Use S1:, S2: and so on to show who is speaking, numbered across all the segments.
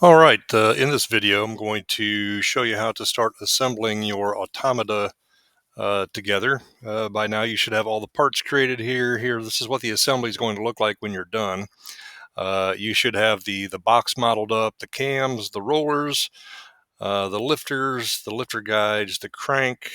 S1: All right, in this video, I'm going to show you how to start assembling your automata together. By now, you should have all the parts created here. This is what the assembly is going to look like when you're done. You should have the box modeled up, the cams, the rollers, the lifters, the lifter guides, the crank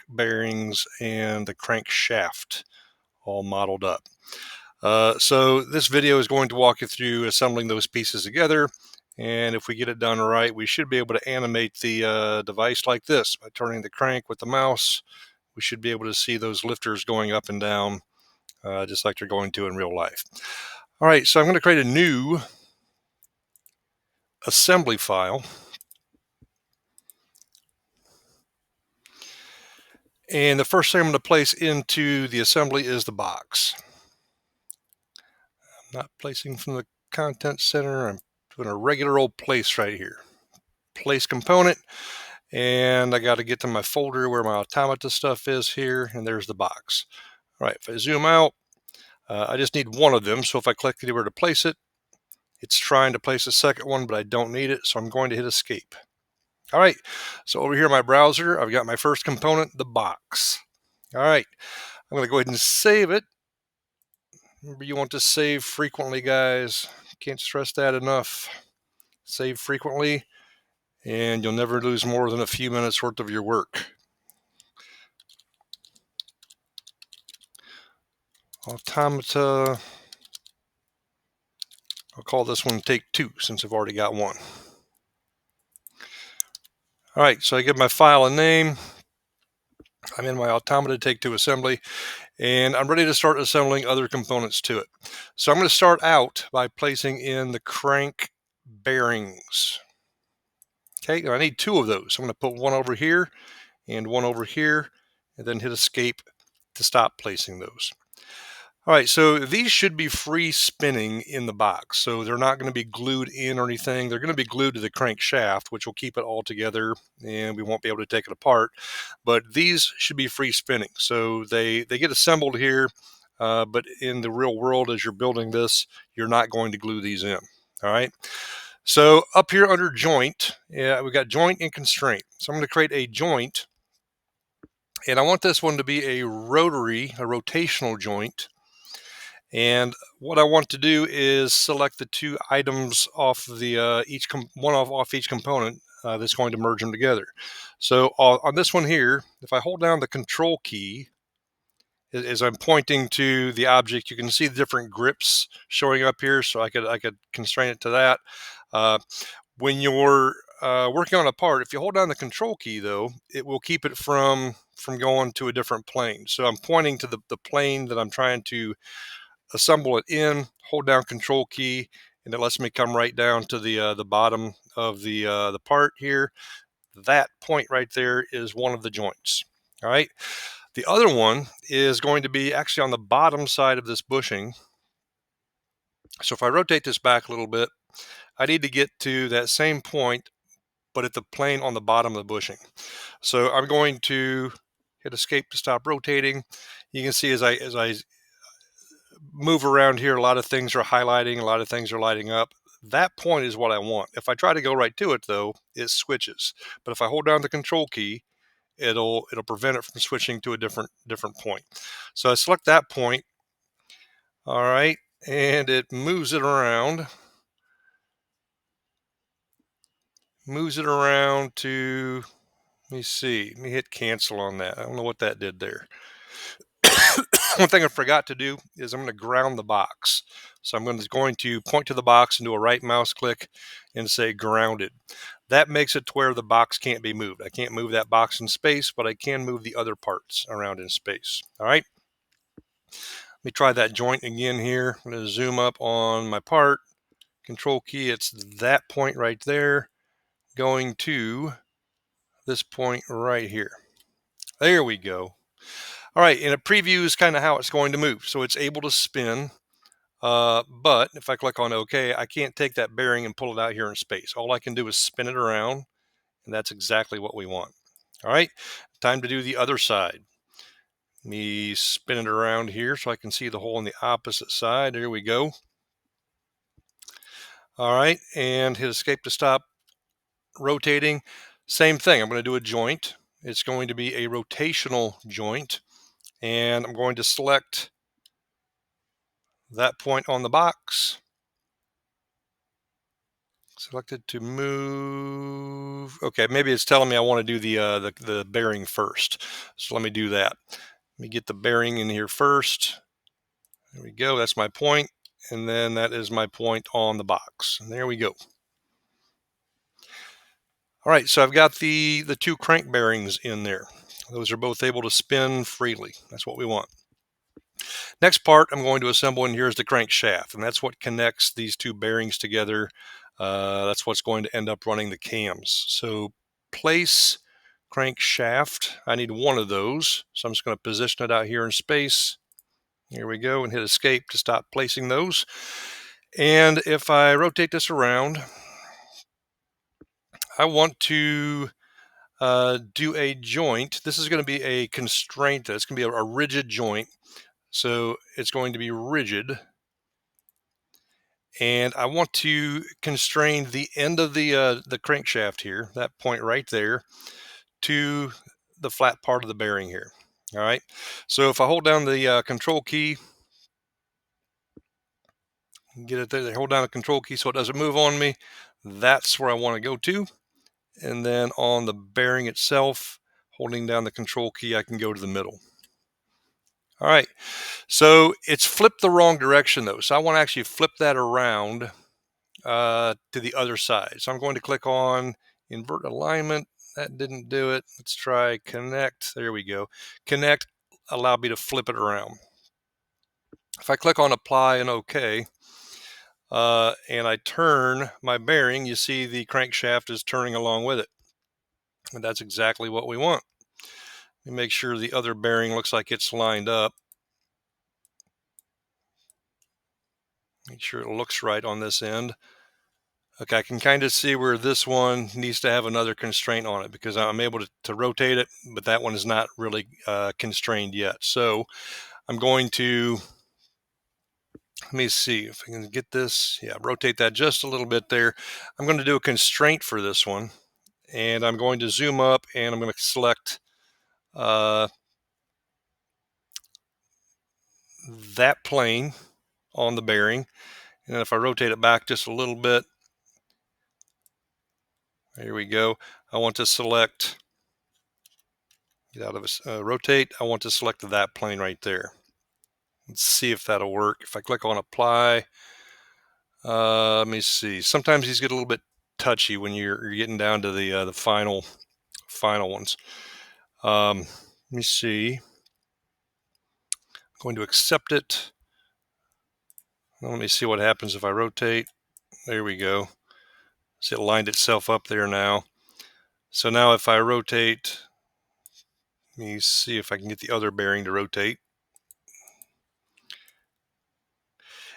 S1: bearings, and the crank shaft all modeled up. So this video is going to walk you through assembling those pieces together. And if we get it done right, we should be able to animate the device like this. By turning the crank with the mouse, we should be able to see those lifters going up and down, just like they're going to in real life. All right, so I'm going to create a new assembly file. And the first thing I'm going to place into the assembly is the box. I'm not placing from the content center. I'm doing a regular old place right here. Place component. And I got to get to my folder where my automata stuff is here, and there's the box. All right, if I zoom out, I just need one of them. So if I click anywhere to place it, it's trying to place a second one, but I don't need it, so I'm going to hit escape. All right, so over here in my browser, I've got my first component, the box. All right, I'm going to go ahead and save it. Remember, you want to save frequently, guys. Can't stress that enough. Save frequently, and you'll never lose more than a few minutes worth of your work. Automata. I'll call this one take 2 since I've already got one. All right, so I give my file a name. I'm in my automata take 2 assembly, and I'm ready to start assembling other components to it. So I'm going to start out by placing in the crank bearings. Okay, I need 2 of those. I'm going to put one over here and one over here, and then hit escape to stop placing those. All right, so these should be free spinning in the box. So they're not going to be glued in or anything. They're going to be glued to the crank shaft, which will keep it all together and we won't be able to take it apart. But these should be free spinning. So they get assembled here, but in the real world, as you're building this, you're not going to glue these in. All right. So up here under joint, we've got joint and constraint. So I'm going to create a joint, and I want this one to be a rotational joint. And what I want to do is select the 2 items off the off each component that's going to merge them together. So on this one here, if I hold down the control key as I'm pointing to the object, you can see the different grips showing up here. So I could constrain it to that. When you're working on a part, if you hold down the control key, though, it will keep it from going to a different plane. So I'm pointing to the plane that I'm trying to assemble it in, hold down control key, and it lets me come right down to the bottom of the part here. That point right there is one of the joints. All right. The other one is going to be actually on the bottom side of this bushing. So if I rotate this back a little bit, I need to get to that same point, but at the plane on the bottom of the bushing. So I'm going to hit escape to stop rotating. You can see as I move around here, a lot of things are highlighting, a lot of things are lighting up. That point is what I want. If I try to go right to it, though, it switches. But if I hold down the control key, it'll prevent it from switching to a different point. So I select that point. All right, and it moves it around. Moves it around to, let me see, let me hit cancel on that. I don't know what that did there. One thing I forgot to do is I'm going to ground the box. So I'm going to point to the box and do a right mouse click and say grounded. That makes it to where the box can't be moved. I can't move that box in space, but I can move the other parts around in space. All right. Let me try that joint again here. I'm going to zoom up on my part. Control key, it's that point right there, going to this point right here. There we go. All right, and it previews kind of how it's going to move. So it's able to spin, but if I click on OK, I can't take that bearing and pull it out here in space. All I can do is spin it around, and that's exactly what we want. All right, time to do the other side. Me spin it around here so I can see the hole on the opposite side. There we go. All right, and hit escape to stop rotating. Same thing, I'm going to do a joint. It's going to be a rotational joint, and I'm going to select that point on the box. Selected to move. Okay, maybe it's telling me I want to do the bearing first. So let me do that. Let me get the bearing in here first. There we go. That's my point, and then that is my point on the box. And there we go. All right, so I've got the two crank bearings in there. Those are both able to spin freely. That's what we want. Next part I'm going to assemble in here is the crankshaft, and that's what connects these two bearings together. That's what's going to end up running the cams. So place crankshaft. I need one of those, so I'm just going to position it out here in space. Here we go, and hit escape to stop placing those. And if I rotate this around, I want to do a joint. This is going to be a constraint. It's going to be a rigid joint. So it's going to be rigid. And I want to constrain the end of the crankshaft here, that point right there, to the flat part of the bearing here. All right. So if I hold down the control key, get it there, hold down the control key so it doesn't move on me. That's where I want to go to. And then on the bearing itself, holding down the control key, I can go to the middle. All right. So it's flipped the wrong direction though. So I want to actually flip that around to the other side. So I'm going to click on invert alignment. That didn't do it. Let's try connect. There we go. Connect, allow me to flip it around. If I click on apply and OK, and I turn my bearing, you see the crankshaft is turning along with it. And that's exactly what we want. Let me make sure the other bearing looks like it's lined up. Make sure it looks right on this end. Okay, I can kind of see where this one needs to have another constraint on it because I'm able to rotate it, but that one is not really constrained yet. So I'm going to, let me see if I can get this. Yeah, rotate that just a little bit there. I'm going to do a constraint for this one, and I'm going to zoom up and I'm going to select that plane on the bearing. And then if I rotate it back just a little bit, here we go. I want to select, get out of this, rotate. I want to select that plane right there. Let's see if that'll work. If I click on apply, let me see. Sometimes these get a little bit touchy when you're getting down to the final ones. Let me see. I'm going to accept it. Let me see what happens if I rotate. There we go. See, it lined itself up there now. So now if I rotate, let me see if I can get the other bearing to rotate.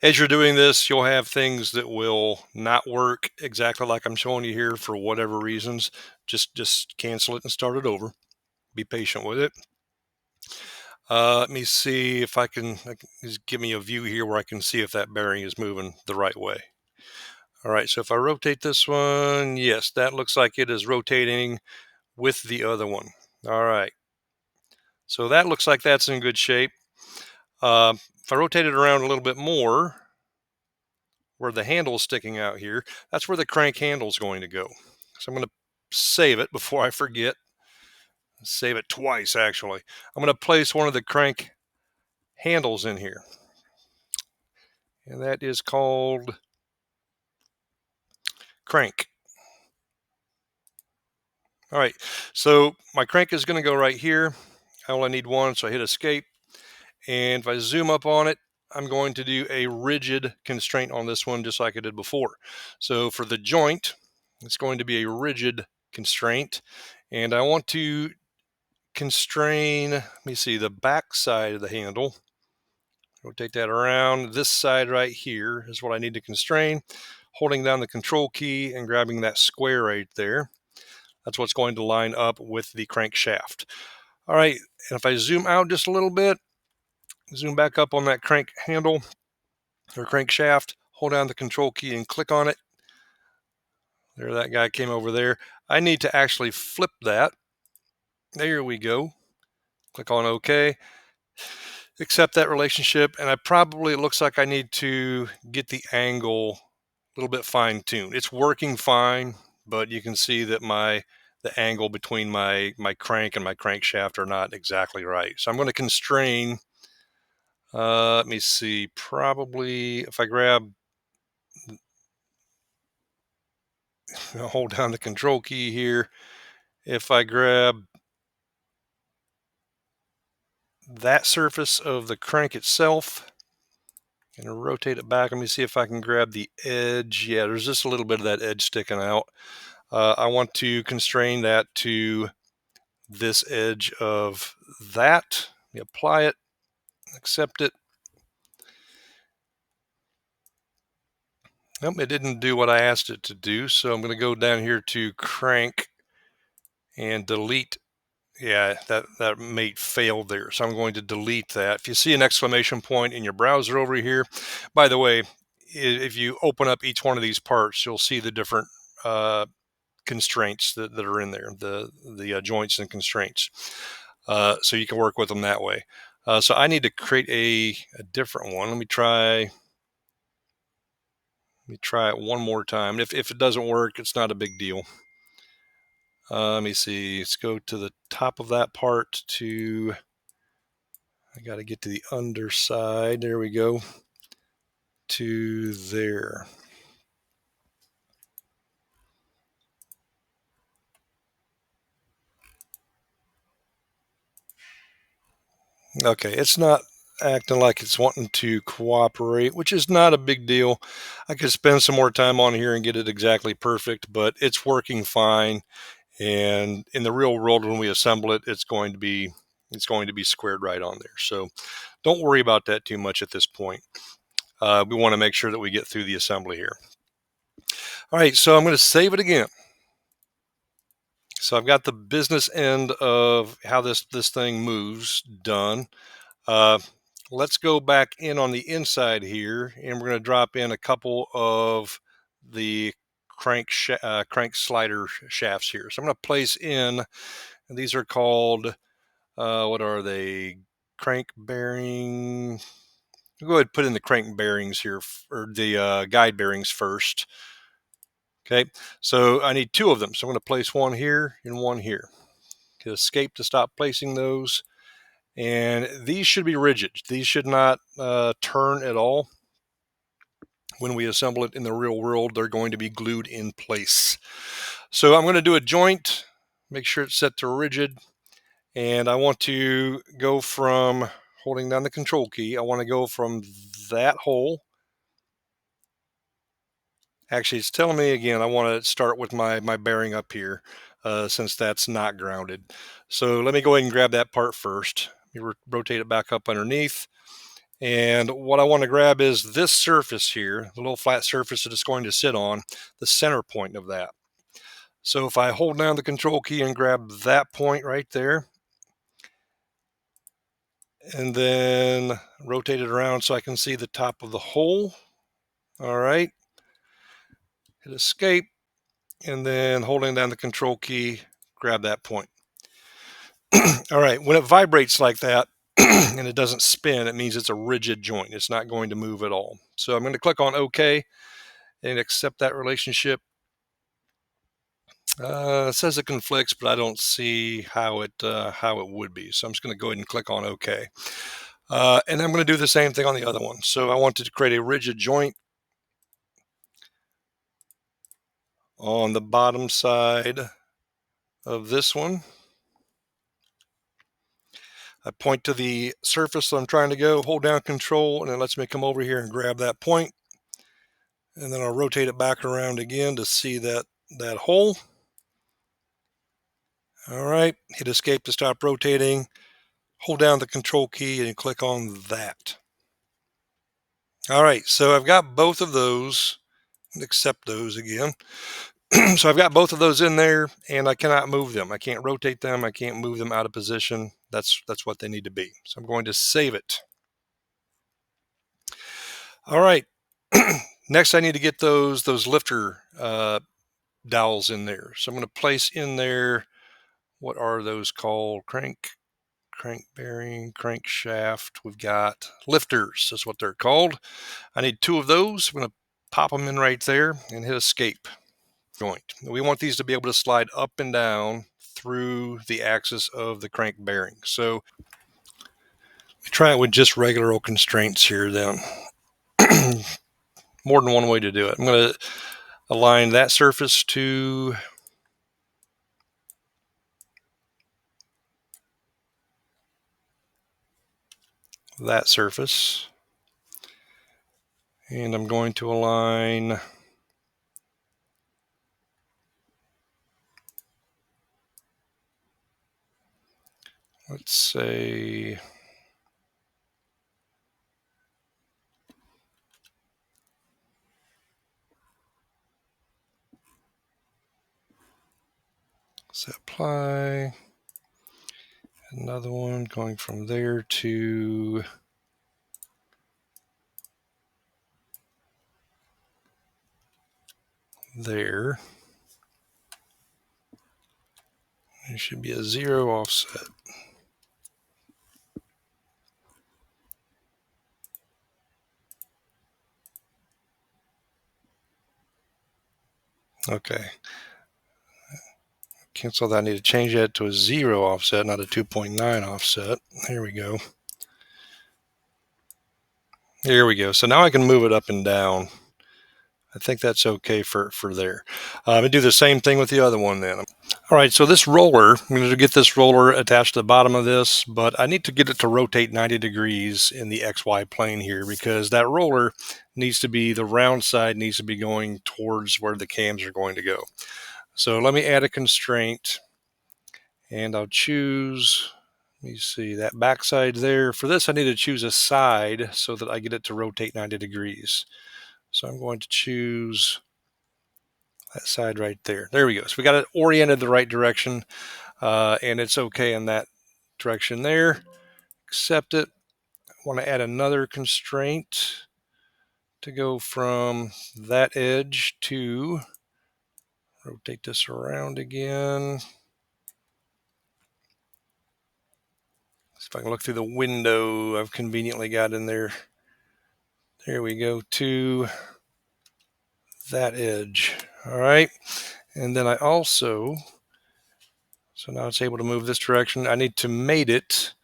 S1: As you're doing this, you'll have things that will not work exactly like I'm showing you here for whatever reasons. Just cancel it and start it over. Be patient with it. Let me see if I can just give me a view here where I can see if that bearing is moving the right way. All right, so if I rotate this one, yes, that looks like it is rotating with the other one. All right, so that looks like that's in good shape. If I rotate it around a little bit more, where the handle is sticking out here, that's where the crank handle is going to go. So I'm going to save it before I forget. Save it twice, actually. I'm going to place one of the crank handles in here. And that is called crank. All right, so my crank is going to go right here. I only need one, so I hit escape. And if I zoom up on it, I'm going to do a rigid constraint on this one, just like I did before. So for the joint, it's going to be a rigid constraint. And I want to constrain, let me see, the back side of the handle. Rotate that around. This side right here is what I need to constrain. Holding down the control key and grabbing that square right there. That's what's going to line up with the crankshaft. All right, and if I zoom out just a little bit, zoom back up on that crank handle or crankshaft, hold down the control key and click on it. There, that guy came over there. I need to actually flip that. There we go. Click on OK. Accept that relationship, and it looks like I need to get the angle a little bit fine-tuned. It's working fine, but you can see that the angle between my crank and my crankshaft are not exactly right. So I'm going to constrain. Let me see. Probably if I hold down the control key here. If I grab that surface of the crank itself and rotate it back, let me see if I can grab the edge. Yeah, there's just a little bit of that edge sticking out. I want to constrain that to this edge of that. You apply it, accept it. Nope, it didn't do what I asked it to do, so I'm going to go down here to crank and delete. Yeah, that mate failed there, so I'm going to delete that. If you see an exclamation point in your browser over here, by the way, if you open up each one of these parts, you'll see the different constraints that are in there, the joints and constraints. So you can work with them that way. So I need to create a different one. Let me try it one more time. If it doesn't work, it's not a big deal. Let me see. Let's go to the top of that part I got to get to the underside. There we go. To there. Okay, it's not acting like it's wanting to cooperate, which is not a big deal. I could spend some more time on here and get it exactly perfect, but it's working fine. And in the real world, when we assemble it, it's going to be squared right on there. So don't worry about that too much at this point. We want to make sure that we get through the assembly here. All right, so I'm going to save it again. So I've got the business end of how this thing moves done. Let's go back in on the inside here, and we're going to drop in a couple of the crank slider shafts here. So I'm going to place in, and these are called, what are they? Crank bearing. Go ahead and put in the crank bearings here, or the guide bearings first. Okay, so I need two of them. So I'm going to place one here and one here. Hit escape to stop placing those. And these should be rigid. These should not turn at all. When we assemble it in the real world, they're going to be glued in place. So I'm going to do a joint, make sure it's set to rigid. And I want to go from holding down the control key. I want to go from that hole. Actually, it's telling me again, I want to start with my bearing up here since that's not grounded. So let me go ahead and grab that part first. You rotate it back up underneath. And what I want to grab is this surface here, the little flat surface that it's going to sit on, the center point of that. So if I hold down the control key and grab that point right there, and then rotate it around so I can see the top of the hole. All right. Hit escape, and then holding down the control key, grab that point. All right. When it vibrates like that and it doesn't spin, it means it's a rigid joint. It's not going to move at all. So I'm going to click on OK and accept that relationship. It says it conflicts, but I don't see how it would be. So I'm just going to go ahead and click on OK. And I'm going to do the same thing on the other one. So I wanted to create a rigid joint on the bottom side of this one. I point to the surface that I'm trying to go, hold down control, and it lets me come over here and grab that point. And then I'll rotate it back around again to see that hole. All right, hit escape to stop rotating, hold down the control key and click on that. All right, so I've got both of those, accept those again. So I've got both of those in there and I cannot move them. I can't rotate them. I can't move them out of position. That's what they need to be. So I'm going to save it. All right. Next, I need to get those lifter dowels in there. So I'm going to place in there, what are those called? Crank bearing, crankshaft. We've got lifters, that's what they're called. I need 2 of those. I'm going to pop them in right there and hit escape. Joint. We want these to be able to slide up and down through the axis of the crank bearing. So we try it with just regular old constraints here then. More than one way to do it. I'm going to align that surface to that surface. And I'm going to align let's say set apply. Another one going from there to there. There should be a 0 offset. Okay. Cancel that. I need to change that to a 0 offset, not a 2.9 offset. There we go. There we go. So now I can move it up and down. I think that's okay for there. I'm going to do the same thing with the other one then. All right, so this roller, I'm going to get this roller attached to the bottom of this, but I need to get it to rotate 90 degrees in the XY plane here because that roller needs to be, the round side needs to be going towards where the cams are going to go. So let me add a constraint and I'll choose, let me see, that backside there. For this, I need to choose a side so that I get it to rotate 90 degrees. So I'm going to choose that side right there. There we go. So we got it oriented the right direction, and it's okay in that direction there. Accept it. I want to add another constraint to go from that edge to rotate this around again. See if I can look through the window I've conveniently got in there. There we go, to that edge. All right. And then I also, so now it's able to move this direction. I need to mate it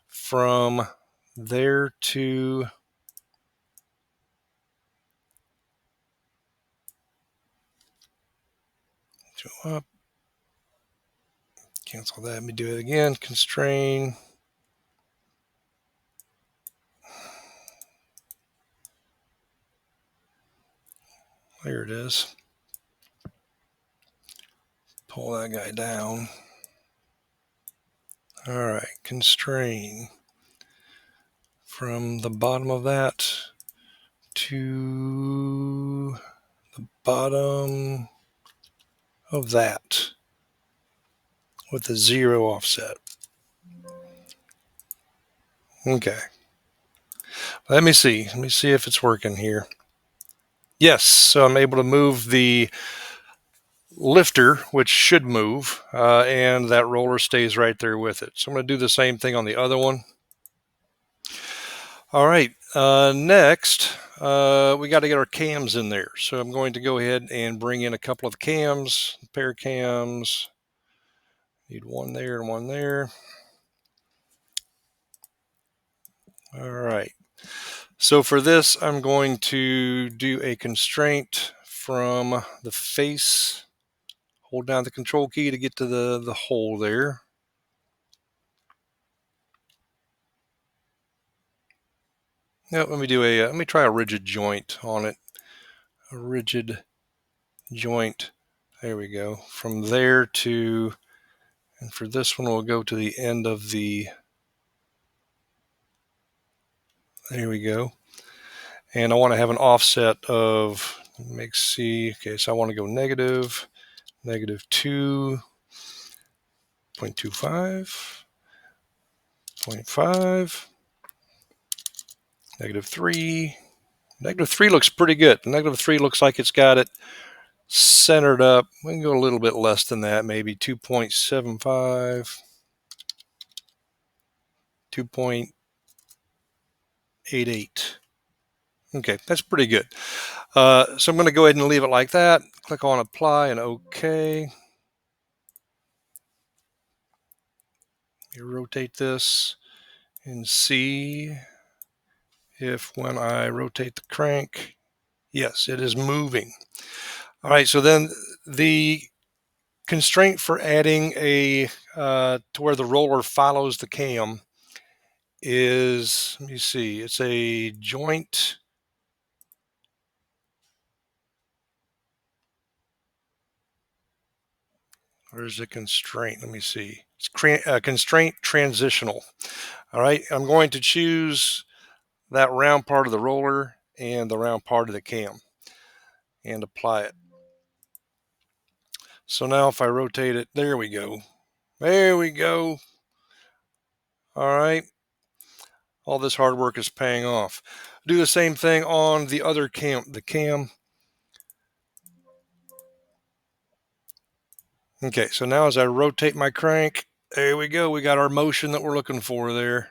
S1: from there to up. Cancel that. Let me do it again. Constrain. There it is. Pull that guy down. All right. Constrain from the bottom of that to the bottom of that with the 0 offset. Okay. Let me see. Let me see if it's working here. Yes. So I'm able to move the lifter, which should move, and that roller stays right there with it. So I'm going to do the same thing on the other one. All right, next, we got to get our cams in there. So I'm going to go ahead and bring in a couple of cams, pair cams. Need one there and one there. All right. So for this, I'm going to do a constraint from the face. Hold down the control key to get to the hole there. Now, let me try a rigid joint on it. A rigid joint. There we go. From there to, and for this one, we'll go to the end of the, there we go. And I want to have an offset of, make C, okay, so I want to go negative 2.25, 0.5, -3. -3 looks pretty good. -3 looks like it's got it centered up. We can go a little bit less than that, maybe 2.75, 2.88. Okay, that's pretty good. So I'm going to go ahead and leave it like that. Click on apply and OK. You rotate this and see if when I rotate the crank, yes, it is moving. All right, so then the constraint for adding a to where the roller follows the cam is, let me see, it's a joint. Where's the constraint? Let me see. It's constraint transitional. All right, I'm going to choose that round part of the roller and the round part of the cam and apply it. So now if I rotate it, there we go. There we go. All right. All this hard work is paying off. Do the same thing on the other cam, the cam. Okay, so now as I rotate my crank, there we go. We got our motion that we're looking for there.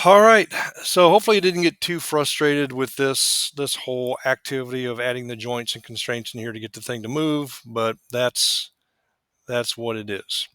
S1: All right, so hopefully you didn't get too frustrated with this whole activity of adding the joints and constraints in here to get the thing to move, but that's what it is.